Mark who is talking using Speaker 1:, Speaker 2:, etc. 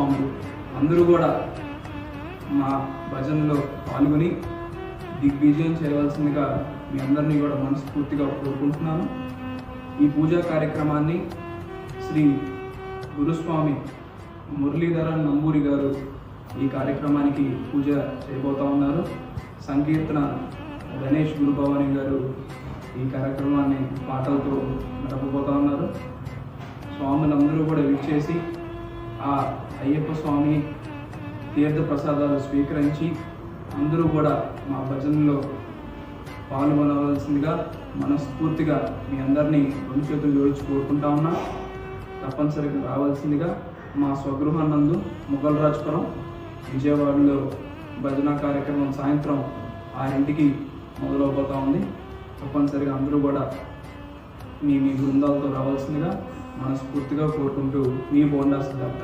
Speaker 1: స్వాములు అందరూ కూడా మా భజనలో పాల్గొని దిగ్విజయం చేయవలసిందిగా మీ అందరినీ కూడా మనస్ఫూర్తిగా కోరుకుంటున్నాను. ఈ పూజా కార్యక్రమాన్ని శ్రీ గురుస్వామి మురళీధరన్ నంబూరి గారు ఈ కార్యక్రమానికి పూజ చేయబోతా ఉన్నారు. సంకీర్తన గణేష్ గురుభవాని గారు ఈ కార్యక్రమాన్ని పాటలతో నడపబోతా ఉన్నారు. స్వాములందరూ కూడా విచ్చేసి ఆ అయ్యప్ప స్వామి తీర్థ ప్రసాదాలు స్వీకరించి అందరూ కూడా మా భజనలో పాల్గొనవలసిందిగా మనస్ఫూర్తిగా మీ అందరినీ రెండు చేతులు జోడించి కోరుకుంటా ఉన్నా. తప్పనిసరిగా రావాల్సిందిగా మా స్వగృహానందు ముగల్రాజ్పురం విజయవాడలో భజన కార్యక్రమం సాయంత్రం 6ంటికి మొదలవబోతూ ఉంది. తప్పనిసరిగా అందరూ కూడా మీ బృందాలతో రావాల్సిందిగా మనస్ఫూర్తిగా కోరుకుంటూ మీ బోండా సిద్ధార్థ.